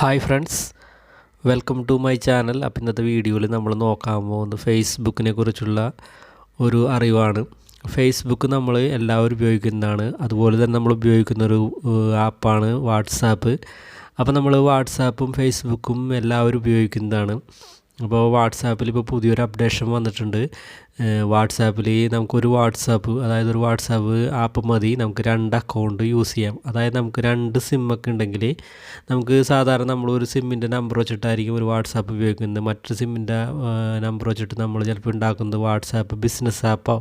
Hi friends, welcome to my channel. അപ്പോൾ ഇന്നത്തെ വീഡിയോയിൽ നമ്മൾ നോക്കാൻ പോകുന്നത് ഫേസ്ബുക്കിനെ കുറിച്ചുള്ള ഒരു അറിവാണ്. ഫേസ്ബുക്ക് നമ്മൾ എല്ലാവരും ഉപയോഗിക്കുന്നതാണ്. അതുപോലെ തന്നെ നമ്മൾ ഉപയോഗിക്കുന്നൊരു ആപ്പാണ് വാട്സാപ്പ്. അപ്പോൾ നമ്മൾ വാട്സാപ്പും ഫേസ്ബുക്കും എല്ലാവരും ഉപയോഗിക്കുന്നതാണ്. അപ്പോൾ വാട്സാപ്പിൽ ഇപ്പോൾ പുതിയൊരു അപ്ഡേഷൻ വന്നിട്ടുണ്ട്. വാട്സാപ്പിൽ നമുക്കൊരു അതായത് ഒരു വാട്സാപ്പ് ആപ്പ് മതി നമുക്ക് 2 അക്കൗണ്ട് യൂസ് ചെയ്യാം. അതായത് നമുക്ക് 2 സിമ്മൊക്കെ ഉണ്ടെങ്കിൽ നമുക്ക് സാധാരണ നമ്മൾ ഒരു സിമ്മിൻ്റെ നമ്പർ വെച്ചിട്ടായിരിക്കും ഒരു വാട്സാപ്പ് ഉപയോഗിക്കുന്നത്. മറ്റൊരു സിമ്മിൻ്റെ നമ്പർ വെച്ചിട്ട് നമ്മൾ ചിലപ്പോൾ ഉണ്ടാക്കുന്നത് വാട്സാപ്പ് ബിസിനസ് ആപ്പോ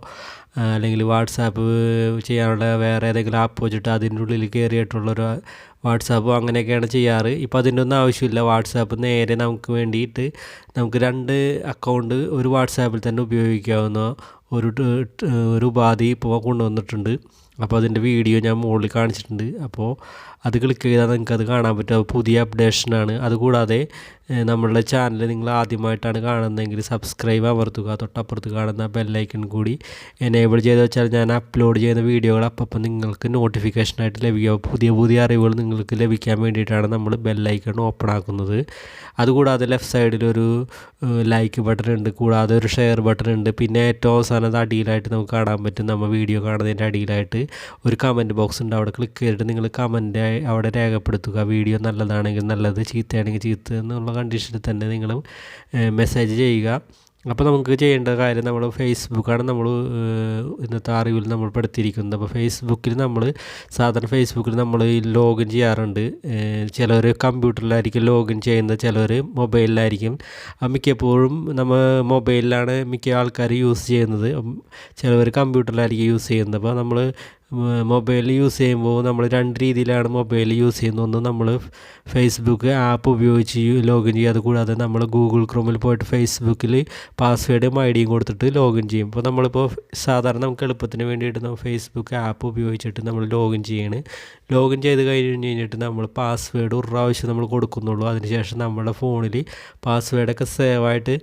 അല്ലെങ്കിൽ വാട്സാപ്പ് ചെയ്യാനുള്ള വേറെ ഏതെങ്കിലും ആപ്പ് വെച്ചിട്ട് അതിൻ്റെ ഉള്ളിൽ കയറിയിട്ടുള്ളൊരു വാട്സാപ്പോ അങ്ങനെയൊക്കെയാണ് ചെയ്യാറ്. ഇപ്പോൾ അതിൻ്റെ ഒന്നും ആവശ്യമില്ല. വാട്സാപ്പ് നേരെ നമുക്ക് വേണ്ടിയിട്ട് നമുക്ക് 2 അക്കൗണ്ട് ഒരു വാട്സാപ്പിൽ തന്നെ ഉപയോഗിക്കാവുന്ന ഒരു ഉപാധി ഇപ്പോൾ കൊണ്ടുവന്നിട്ടുണ്ട്. അപ്പോൾ അതിൻ്റെ വീഡിയോ ഞാൻ മുകളിൽ കാണിച്ചിട്ടുണ്ട്. അപ്പോൾ അത് ക്ലിക്ക് ചെയ്താൽ നിങ്ങൾക്കത് കാണാൻ പറ്റും. അത് പുതിയ അപ്ഡേഷനാണ്. അതുകൂടാതെ നമ്മളുടെ ചാനൽ നിങ്ങൾ ആദ്യമായിട്ടാണ് കാണുന്നതെങ്കിൽ സബ്സ്ക്രൈബ് അമർത്തുക. തൊട്ടപ്പുറത്ത് കാണുന്ന ബെല്ലൈക്കൺ കൂടി എനേബിൾ ചെയ്ത് വെച്ചാൽ ഞാൻ അപ്ലോഡ് ചെയ്യുന്ന വീഡിയോകൾ അപ്പം നിങ്ങൾക്ക് നോട്ടിഫിക്കേഷനായിട്ട് ലഭിക്കുക. പുതിയ പുതിയ അറിവുകൾ നിങ്ങൾക്ക് ലഭിക്കാൻ വേണ്ടിയിട്ടാണ് നമ്മൾ ബെല്ലൈക്കൺ ഓപ്പൺ ആക്കുന്നത്. അതുകൂടാതെ ലെഫ്റ്റ് സൈഡിലൊരു ലൈക്ക് ബട്ടൺ ഉണ്ട്, കൂടാതെ ഒരു ഷെയർ ബട്ടൺ ഉണ്ട്. പിന്നെ ഏറ്റവും അവസാനത്തെ അടിയിലായിട്ട് നമുക്ക് കാണാൻ പറ്റും, നമ്മൾ വീഡിയോ കാണുന്നതിൻ്റെ അടിയിലായിട്ട് ഒരു കമൻറ്റ് ബോക്സ് ഉണ്ട്. അവിടെ ക്ലിക്ക് ചെയ്തിട്ട് നിങ്ങൾ കമൻറ്റ് അവിടെ രേഖപ്പെടുത്തുക. വീഡിയോ നല്ലതാണെങ്കിൽ നല്ലത്, ചീത്തയാണെങ്കിൽ ചീത്ത എന്നുള്ള കണ്ടീഷനിൽ തന്നെ നിങ്ങൾ മെസ്സേജ് ചെയ്യുക. അപ്പോൾ നമുക്ക് ചെയ്യേണ്ട കാര്യം നമ്മൾ ഫേസ്ബുക്കാണ് നമ്മൾ ഇന്നത്തെ അറിവിൽ നമ്മൾ പെടുത്തിയിരിക്കുന്നത്. അപ്പോൾ സാധാരണ ഫേസ്ബുക്കിൽ നമ്മൾ ലോഗിൻ ചെയ്യാറുണ്ട്. ചിലർ കമ്പ്യൂട്ടറിലായിരിക്കും ലോഗിൻ ചെയ്യുന്നത്, ചിലർ മൊബൈലിലായിരിക്കും. മിക്കപ്പോഴും നമ്മൾ മൊബൈലിലാണ് മിക്ക ആൾക്കാർ യൂസ് ചെയ്യുന്നത്, ചിലവർ കമ്പ്യൂട്ടറിലായിരിക്കും യൂസ് ചെയ്യുന്നത്. അപ്പോൾ നമ്മൾ മൊബൈൽ യൂസ് ചെയ്യുമ്പോൾ നമ്മൾ 2 രീതിയിലാണ് മൊബൈൽ യൂസ് ചെയ്യുന്നത്. ഒന്ന് നമ്മൾ ഫേസ്ബുക്ക് ആപ്പ് ഉപയോഗിച്ച് ലോഗിൻ ചെയ്യും. അതുകൂടാതെ നമ്മൾ ഗൂഗിൾ ക്രോമിൽ പോയിട്ട് ഫേസ്ബുക്കിൽ പാസ്വേഡും ഐഡിയും കൊടുത്തിട്ട് ലോഗിൻ ചെയ്യും. അപ്പോൾ നമ്മളിപ്പോൾ സാധാരണ നമുക്ക് എളുപ്പത്തിന് വേണ്ടിയിട്ട് നമ്മൾ ഫേസ്ബുക്ക് ആപ്പ് ഉപയോഗിച്ചിട്ട് നമ്മൾ ലോഗിൻ ചെയ്ത് കഴിഞ്ഞിട്ട് നമ്മൾ പാസ്വേഡ് ഒരു പ്രാവശ്യം നമ്മൾ കൊടുക്കുന്നുള്ളൂ. അതിനുശേഷം നമ്മുടെ ഫോണിൽ പാസ്വേഡൊക്കെ സേവായിട്ട്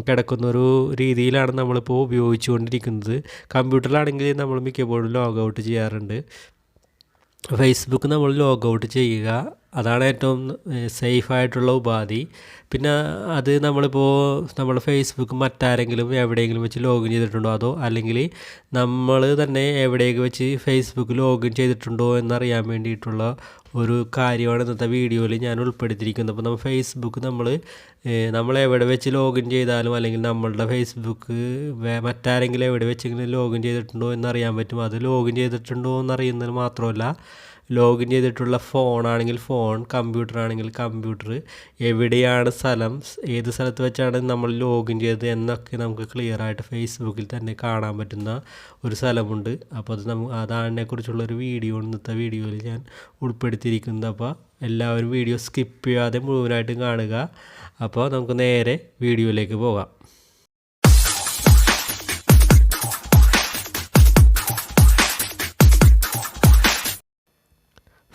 കിടക്കുന്നൊരു രീതിയിലാണ് നമ്മളിപ്പോൾ ഉപയോഗിച്ചുകൊണ്ടിരിക്കുന്നത്. കമ്പ്യൂട്ടറിലാണെങ്കിൽ നമ്മൾ മിക്കപ്പോഴും ലോഗൗട്ട് ചെയ്യാറുണ്ട്. ഫേസ്ബുക്ക് നമ്മൾ ലോഗൗട്ട് ചെയ്യുക, അതാണ് ഏറ്റവും സേഫായിട്ടുള്ള ഉപാധി. പിന്നെ അത് നമ്മുടെ ഫേസ്ബുക്ക് മറ്റാരെങ്കിലും എവിടെയെങ്കിലും വെച്ച് ലോഗിൻ ചെയ്തിട്ടുണ്ടോ, അതോ അല്ലെങ്കിൽ നമ്മൾ തന്നെ എവിടെയൊക്കെ വെച്ച് ഫേസ്ബുക്ക് ലോഗിൻ ചെയ്തിട്ടുണ്ടോ എന്നറിയാൻ വേണ്ടിയിട്ടുള്ള ഒരു കാര്യമാണ് ഇന്നത്തെ വീഡിയോയിൽ ഞാൻ ഉൾപ്പെടുത്തിയിരിക്കുന്നത്. അപ്പോൾ ഫേസ്ബുക്ക് നമ്മൾ എവിടെ വെച്ച് ലോഗിൻ ചെയ്താലും അല്ലെങ്കിൽ നമ്മളുടെ ഫേസ്ബുക്ക് മറ്റാരെങ്കിലും എവിടെ വെച്ചെങ്കിലും ലോഗിൻ ചെയ്തിട്ടുണ്ടോ എന്നറിയാൻ പറ്റും. അത് ലോഗിൻ ചെയ്തിട്ടുണ്ടോ എന്നറിയുന്നത് മാത്രമല്ല, ലോഗിൻ ചെയ്തിട്ടുള്ള ഫോണാണെങ്കിൽ ഫോൺ, കമ്പ്യൂട്ടർ ആണെങ്കിൽ കമ്പ്യൂട്ടർ, എവിടെയാണ് സ്ഥലം, ഏത് സ്ഥലത്ത് വെച്ചാണ് നമ്മൾ ലോഗിൻ ചെയ്തത് എന്നൊക്കെ നമുക്ക് ക്ലിയറായിട്ട് ഫേസ്ബുക്കിൽ തന്നെ കാണാൻ പറ്റുന്ന ഒരു സ്ഥലമുണ്ട്. അപ്പോൾ അതിനെക്കുറിച്ചുള്ളൊരു വീഡിയോ ഇന്നത്തെ വീഡിയോയിൽ ഞാൻ ഉൾപ്പെടുത്തിയിരിക്കുന്നത്. അപ്പോൾ എല്ലാവരും വീഡിയോ സ്കിപ്പ് ചെയ്യാതെ മുഴുവനായിട്ടും കാണുക. അപ്പോൾ നമുക്ക് നേരെ വീഡിയോയിലേക്ക് പോകാം.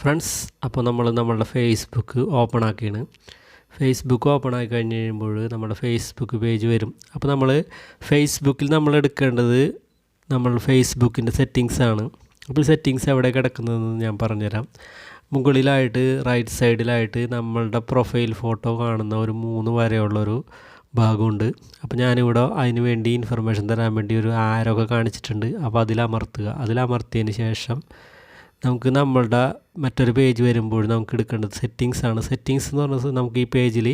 ഫ്രണ്ട്സ്, അപ്പോൾ നമ്മളുടെ ഫേസ്ബുക്ക് ഓപ്പൺ ആക്കിയാണ്. ഫേസ്ബുക്ക് ഓപ്പൺ ആക്കി കഴിഞ്ഞ് കഴിയുമ്പോൾ നമ്മുടെ ഫേസ്ബുക്ക് പേജ് വരും. അപ്പോൾ നമ്മൾ ഫേസ്ബുക്കിൽ നമ്മൾ എടുക്കേണ്ടത് ഫേസ്ബുക്കിൻ്റെ സെറ്റിങ്സാണ്. അപ്പോൾ സെറ്റിങ്സ് എവിടെ കിടക്കുന്നതെന്ന് ഞാൻ പറഞ്ഞുതരാം. മുകളിലായിട്ട് റൈറ്റ് സൈഡിലായിട്ട് നമ്മളുടെ പ്രൊഫൈൽ ഫോട്ടോ കാണുന്ന ഒരു 3 വരെയുള്ളൊരു ഭാഗമുണ്ട്. അപ്പോൾ ഞാനിവിടെ അതിന് വേണ്ടി ഇൻഫർമേഷൻ തരാൻ വേണ്ടി ഒരു ആരൊക്കെ കാണിച്ചിട്ടുണ്ട്. അപ്പോൾ അതിലമർത്തിയതിന് ശേഷം നമുക്ക് നമ്മളുടെ മറ്റൊരു പേജ് വരുമ്പോൾ നമുക്ക് എടുക്കേണ്ടത് സെറ്റിങ്സാണ്. സെറ്റിങ്സ് എന്ന് പറഞ്ഞാൽ നമുക്ക് ഈ പേജിൽ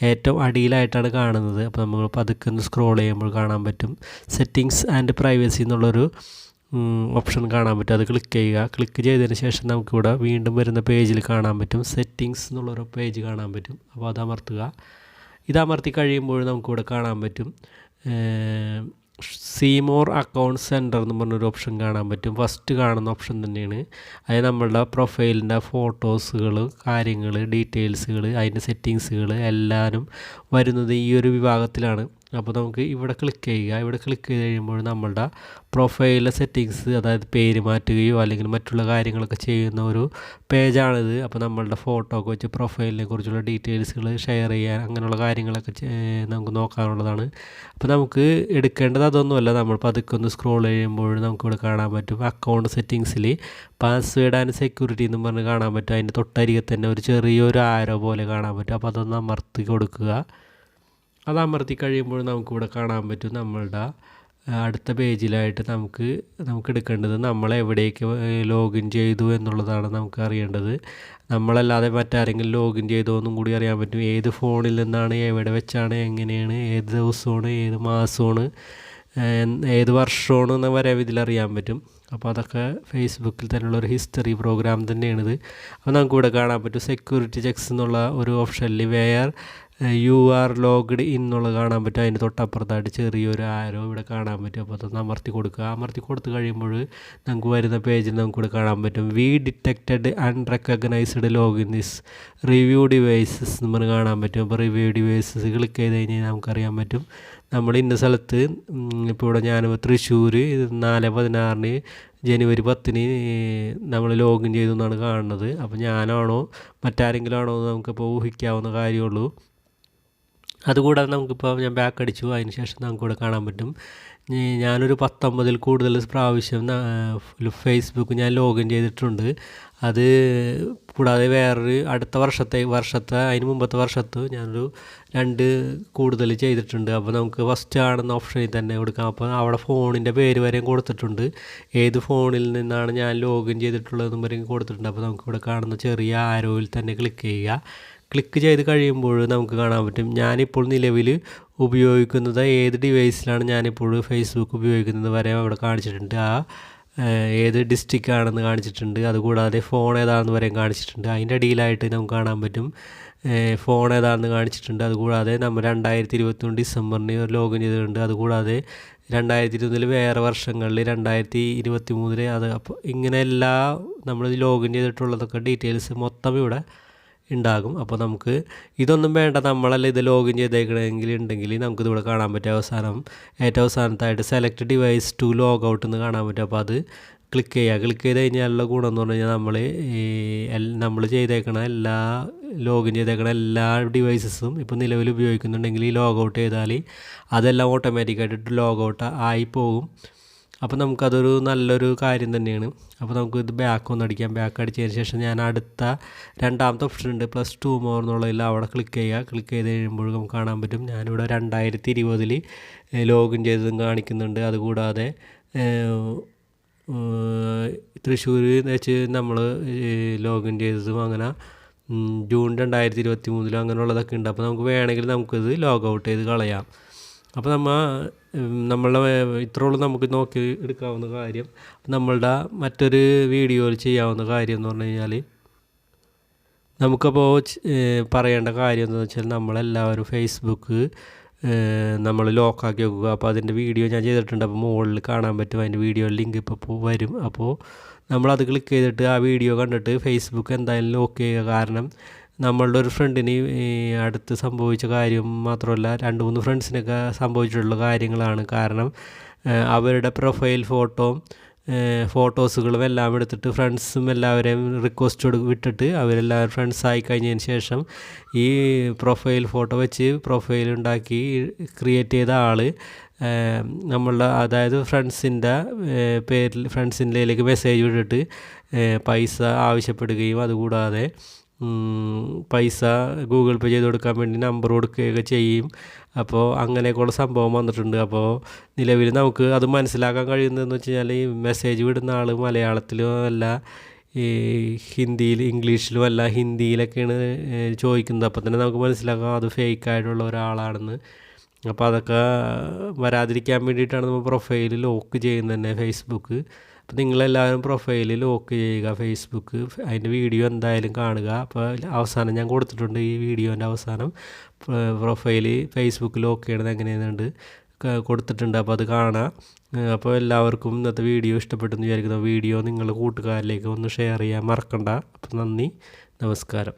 ഏറ്റവും അടിയിലായിട്ടാണ് കാണുന്നത്. അപ്പോൾ നമ്മൾ പതുക്കെ ഒന്ന് സ്ക്രോൾ ചെയ്യുമ്പോൾ കാണാൻ പറ്റും സെറ്റിങ്സ് ആൻഡ് പ്രൈവസി എന്നുള്ളൊരു ഓപ്ഷൻ കാണാൻ പറ്റും. അത് ക്ലിക്ക് ചെയ്യുക. ക്ലിക്ക് ചെയ്തതിന് ശേഷം നമുക്കിവിടെ വീണ്ടും വരുന്ന പേജിൽ കാണാൻ പറ്റും സെറ്റിങ്സ് എന്നുള്ളൊരു പേജ് കാണാൻ പറ്റും. അപ്പോൾ അത് അമർത്തുക. ഇതമർത്തി കഴിയുമ്പോൾ നമുക്കിവിടെ കാണാൻ പറ്റും സീ മോർ അക്കൗണ്ട് സെൻറ്റർ എന്ന് പറഞ്ഞൊരു ഓപ്ഷൻ കാണാൻ പറ്റും. ഫസ്റ്റ് കാണുന്ന ഓപ്ഷൻ തന്നെയാണ്. അതായത് നമ്മളുടെ പ്രൊഫൈലിൻ്റെ ഫോട്ടോസുകൾ, കാര്യങ്ങൾ, ഡീറ്റെയിൽസുകൾ, അതിൻ്റെ സെറ്റിങ്സുകൾ എല്ലാവരും വരുന്നത് ഈ ഒരു വിഭാഗത്തിലാണ്. അപ്പോൾ നമുക്ക് ഇവിടെ ക്ലിക്ക് ചെയ്യുക. ഇവിടെ ക്ലിക്ക് ചെയ്ത് കഴിയുമ്പോൾ നമ്മളുടെ പ്രൊഫൈലിലെ സെറ്റിങ്സ്, അതായത് പേര് മാറ്റുകയോ അല്ലെങ്കിൽ മറ്റുള്ള കാര്യങ്ങളൊക്കെ ചെയ്യുന്ന ഒരു പേജാണിത്. അപ്പോൾ നമ്മളുടെ ഫോട്ടോ ഒക്കെ വെച്ച് പ്രൊഫൈലിനെ കുറിച്ചുള്ള ഡീറ്റെയിൽസുകൾ ഷെയർ ചെയ്യാൻ അങ്ങനെയുള്ള കാര്യങ്ങളൊക്കെ നമുക്ക് നോക്കാനുള്ളതാണ്. അപ്പോൾ നമുക്ക് എടുക്കേണ്ടത് അതൊന്നുമല്ല. നമ്മൾ പതുക്കെ ഒന്ന് സ്ക്രോൾ ചെയ്യുമ്പോൾ നമുക്കിവിടെ കാണാൻ പറ്റും അക്കൗണ്ട് സെറ്റിങ്സിൽ പാസ്വേഡ് ആൻഡ് സെക്യൂരിറ്റി എന്നും പറഞ്ഞ് കാണാൻ പറ്റും. അതിൻ്റെ തൊട്ടരികെ തന്നെ ഒരു ചെറിയൊരു ആരോ പോലെ കാണാൻ പറ്റും. അപ്പോൾ അതൊന്ന് അമർത്തി കൊടുക്കുക. അത് അമർത്തി കഴിയുമ്പോൾ നമുക്കിവിടെ കാണാൻ പറ്റും നമ്മളുടെ അടുത്ത പേജിലായിട്ട് നമുക്ക് എടുക്കേണ്ടത് നമ്മൾ എവിടേക്ക് ലോഗിൻ ചെയ്തു എന്നുള്ളതാണ് നമുക്ക് അറിയേണ്ടത്. നമ്മളല്ലാതെ മറ്റാരെങ്കിലും ലോഗിൻ ചെയ്തോ എന്നും കൂടി അറിയാൻ പറ്റും. ഏത് ഫോണിൽ നിന്നാണ്, എവിടെ വെച്ചാണ്, എങ്ങനെയാണ്, ഏത് ദിവസമാണ്, ഏത് മാസമാണ്, ഏത് വർഷമാണ് എന്ന് വരെ ഇതിലറിയാൻ പറ്റും. അപ്പോൾ അതൊക്കെ ഫേസ്ബുക്കിൽ തന്നെയുള്ള ഒരു ഹിസ്റ്ററി പ്രോഗ്രാം തന്നെയാണിത്. അപ്പോൾ നമുക്കിവിടെ കാണാൻ പറ്റും സെക്യൂരിറ്റി ചെക്സ് എന്നുള്ള ഒരു ഓപ്ഷനിൽ where you are logged in എന്നുള്ളത് കാണാൻ പറ്റും. അതിൻ്റെ തൊട്ടപ്പുറത്തായിട്ട് ചെറിയൊരു ആരോ ഇവിടെ കാണാൻ പറ്റും. അപ്പോൾ അതൊന്ന് അമർത്തി കൊടുക്കുക. അമർത്തി കൊടുത്തു കഴിയുമ്പോൾ നമുക്ക് വരുന്ന പേജിൽ നമുക്കിവിടെ കാണാൻ പറ്റും we detected unrecognised login this review devices എന്ന് പറഞ്ഞ് കാണാൻ പറ്റും. അപ്പോൾ റിവ്യൂ ഡിവൈസസ് ക്ലിക്ക് ചെയ്ത് കഴിഞ്ഞാൽ നമുക്കറിയാൻ പറ്റും നമ്മൾ ഇന്ന സ്ഥലത്ത്, ഇപ്പോൾ ഇവിടെ ഞാനിപ്പോൾ തൃശ്ശൂർ 4/16 ജനുവരി 10 നമ്മൾ ലോഗിൻ ചെയ്തു എന്നാണ് കാണുന്നത്. അപ്പോൾ ഞാനാണോ മറ്റാരെങ്കിലും ആണോ എന്ന് നമുക്കിപ്പോൾ ഊഹിക്കാവുന്ന കാര്യമുള്ളൂ. അതുകൂടാതെ നമുക്കിപ്പോൾ ഞാൻ ബാക്ക് അടിച്ചു. അതിന് ശേഷം നമുക്കിവിടെ കാണാൻ പറ്റും ഞാനൊരു 19 കൂടുതൽ പ്രാവശ്യം ഫേസ്ബുക്ക് ഞാൻ ലോഗിൻ ചെയ്തിട്ടുണ്ട്. അത് കൂടാതെ വേറൊരു അടുത്ത വർഷത്തെ അതിന് മുമ്പത്തെ വർഷത്ത് ഞാനൊരു 2 കൂടുതൽ ചെയ്തിട്ടുണ്ട്. അപ്പോൾ നമുക്ക് ഫസ്റ്റ് കാണുന്ന ഓപ്ഷനിൽ തന്നെ കൊടുക്കാം. അപ്പോൾ അവിടെ ഫോണിൻ്റെ പേര് വരെയും കൊടുത്തിട്ടുണ്ട്. ഏത് ഫോണിൽ നിന്നാണ് ഞാൻ ലോഗിൻ ചെയ്തിട്ടുള്ളതെന്നും വരെയും കൊടുത്തിട്ടുണ്ട്. അപ്പോൾ നമുക്കിവിടെ കാണുന്ന ചെറിയ ആരോയിൽ തന്നെ ക്ലിക്ക് ചെയ്യുക. ക്ലിക്ക് ചെയ്ത് കഴിയുമ്പോൾ നമുക്ക് കാണാൻ പറ്റും ഞാനിപ്പോൾ നിലവിൽ ഉപയോഗിക്കുന്നത് ഏത് ഡിവൈസിലാണ് ഞാനിപ്പോൾ ഫേസ്ബുക്ക് ഉപയോഗിക്കുന്നത് വരെ അവിടെ കാണിച്ചിട്ടുണ്ട്. ഏത് ഡിസ്ട്രിക്റ്റ് ആണെന്ന് കാണിച്ചിട്ടുണ്ട്. അതുകൂടാതെ ഫോൺ ഏതാണെന്ന് വരെയും കാണിച്ചിട്ടുണ്ട്. അതിൻ്റെ അടിയിലായിട്ട് നമുക്ക് കാണാൻ പറ്റും ഫോൺ ഏതാണെന്ന് കാണിച്ചിട്ടുണ്ട്. അതുകൂടാതെ നമ്മൾ 2021 ഡിസംബറിന് ലോഗിൻ ചെയ്തിട്ടുണ്ട്. അതുകൂടാതെ 2021 വേറെ വർഷങ്ങളിൽ 2023 അത്. അപ്പോൾ ഇങ്ങനെ എല്ലാ നമ്മൾ ലോഗിൻ ചെയ്തിട്ടുള്ളതൊക്കെ ഡീറ്റെയിൽസ് മൊത്തം ഇവിടെ ഉണ്ടാകും. അപ്പോൾ നമുക്ക് ഇതൊന്നും വേണ്ട, നമ്മളല്ല ഇത് ലോഗിൻ ചെയ്തേക്കണമെങ്കിൽ ഉണ്ടെങ്കിൽ നമുക്കിതിവിടെ കാണാൻ പറ്റും. ഏറ്റവും അവസാനത്തായിട്ട് select device to log out എന്ന് കാണാൻ പറ്റും. അപ്പോൾ അത് ക്ലിക്ക് ചെയ്യുക. ക്ലിക്ക് ചെയ്ത് കഴിഞ്ഞാലുള്ള ഗുണം എന്ന് പറഞ്ഞു കഴിഞ്ഞാൽ നമ്മൾ ലോഗിൻ ചെയ്തേക്കണ എല്ലാ ഡിവൈസസും ഇപ്പോൾ നിലവിൽ ഉപയോഗിക്കുന്നുണ്ടെങ്കിൽ ഈ ലോഗ് ഔട്ട് ചെയ്താൽ അതെല്ലാം ഓട്ടോമാറ്റിക്കായിട്ട് ലോഗ് ഔട്ട് ആയി പോകും. അപ്പോൾ നമുക്കതൊരു നല്ലൊരു കാര്യം തന്നെയാണ്. അപ്പോൾ നമുക്കിത് ബാക്ക് അടിക്കാം. ബാക്ക് അടിച്ചതിന് ശേഷം ഞാൻ അടുത്ത രണ്ടാമത്തെ ഓപ്ഷൻ ഉണ്ട് +2 മോർ എന്നുള്ളതിൽ അവിടെ ക്ലിക്ക് ചെയ്യുക. ക്ലിക്ക് ചെയ്ത് കഴിയുമ്പോൾ നമുക്ക് കാണാൻ പറ്റും ഞാനിവിടെ 2020 ലോഗിൻ ചെയ്തതും കാണിക്കുന്നുണ്ട്. അതുകൂടാതെ തൃശ്ശൂർ വെച്ച് നമ്മൾ ലോഗിൻ ചെയ്തതും അങ്ങനെ ജൂൺ 2023 അങ്ങനെയുള്ളതൊക്കെ ഉണ്ട്. അപ്പോൾ നമുക്ക് വേണമെങ്കിൽ നമുക്കിത് ലോഗ് ഔട്ട് ചെയ്ത് കളയാം. അപ്പോൾ നമ്മളുടെ ഇത്രയുള്ളൂ നമുക്ക് നോക്കി എടുക്കാവുന്ന കാര്യം. നമ്മളുടെ മറ്റൊരു വീഡിയോയിൽ ചെയ്യാവുന്ന കാര്യം എന്ന് പറഞ്ഞു കഴിഞ്ഞാൽ നമുക്കപ്പോൾ പറയേണ്ട കാര്യം എന്താണെന്ന് വെച്ചാൽ നമ്മളെല്ലാവരും ഫേസ്ബുക്ക് നമ്മൾ ലോക്കാക്കി വെക്കുക. അപ്പോൾ അതിൻ്റെ വീഡിയോ ഞാൻ ചെയ്തിട്ടുണ്ട്. അപ്പോൾ മുകളിൽ കാണാൻ പറ്റും അതിൻ്റെ വീഡിയോ ലിങ്ക് ഇപ്പോൾ വരും. അപ്പോൾ നമ്മളത് ക്ലിക്ക് ചെയ്തിട്ട് ആ വീഡിയോ കണ്ടിട്ട് ഫേസ്ബുക്ക് എന്തായാലും ലോക്ക് ചെയ്യുക. കാരണം നമ്മളുടെ ഒരു ഫ്രണ്ടിന് അടുത്ത് സംഭവിച്ച കാര്യം മാത്രമല്ല 2-3 ഫ്രണ്ട്സിനൊക്കെ സംഭവിച്ചിട്ടുള്ള കാര്യങ്ങളാണ്. കാരണം അവരുടെ പ്രൊഫൈൽ ഫോട്ടോസുകളും എല്ലാം എടുത്തിട്ട് ഫ്രണ്ട്സും എല്ലാവരെയും റിക്വസ്റ്റ് വിട്ടിട്ട് അവരെല്ലാവരും ഫ്രണ്ട്സായി കഴിഞ്ഞതിന് ശേഷം ഈ പ്രൊഫൈൽ ഫോട്ടോ വെച്ച് പ്രൊഫൈൽ ഉണ്ടാക്കി ക്രിയേറ്റ് ചെയ്ത ആൾ അതായത് ഫ്രണ്ട്സിൻ്റെ പേരിൽ ഫ്രണ്ട്സിൻ്റെയിലേക്ക് മെസ്സേജ് വിട്ടിട്ട് പൈസ ആവശ്യപ്പെടുകയും അതുകൂടാതെ പൈസ ഗൂഗിൾ പേ ചെയ്ത് കൊടുക്കാൻ വേണ്ടി നമ്പർ കൊടുക്കുകയൊക്കെ ചെയ്യും. അപ്പോൾ അങ്ങനെയൊക്കെയുള്ള സംഭവം വന്നിട്ടുണ്ട്. അപ്പോൾ നിലവിൽ നമുക്ക് അത് മനസ്സിലാക്കാൻ കഴിയുന്നതെന്ന് വെച്ച് കഴിഞ്ഞാൽ ഈ മെസ്സേജ് വിടുന്ന ആൾ മലയാളത്തിലും അല്ല, ഈ ഇംഗ്ലീഷിലും അല്ല, ഹിന്ദിയിലൊക്കെയാണ് ചോദിക്കുന്നത്. അപ്പോൾ തന്നെ നമുക്ക് മനസ്സിലാക്കാം അത് ഫേക്കായിട്ടുള്ള ഒരാളാണെന്ന്. അപ്പോൾ അതൊക്കെ വരാതിരിക്കാൻ വേണ്ടിയിട്ടാണ് നമ്മൾ പ്രൊഫൈൽ ലോക്ക് ചെയ്യുന്നത് തന്നെ ഫേസ്ബുക്ക്. അപ്പോൾ നിങ്ങളെല്ലാവരും പ്രൊഫൈൽ ലോക്ക് ചെയ്യുക ഫേസ്ബുക്ക്. അതിൻ്റെ വീഡിയോ എന്തായാലും കാണുക. അപ്പോൾ അവസാനം ഞാൻ കൊടുത്തിട്ടുണ്ട് ഈ വീഡിയോൻ്റെ അവസാനം പ്രൊഫൈൽ ഫേസ്ബുക്ക് ലോക്ക് ചെയ്യണത് എങ്ങനെയാണെന്നുണ്ട് കൊടുത്തിട്ടുണ്ട്. അപ്പോൾ അത് കാണാം. അപ്പോൾ എല്ലാവർക്കും ഇന്നത്തെ വീഡിയോ ഇഷ്ടപ്പെട്ടെന്ന് വിചാരിക്കുന്നു. വീഡിയോ നിങ്ങളുടെ കൂട്ടുകാരിലേക്ക് ഒന്ന് ഷെയർ ചെയ്യാൻ മറക്കണ്ട. അപ്പോൾ നന്ദി, നമസ്കാരം.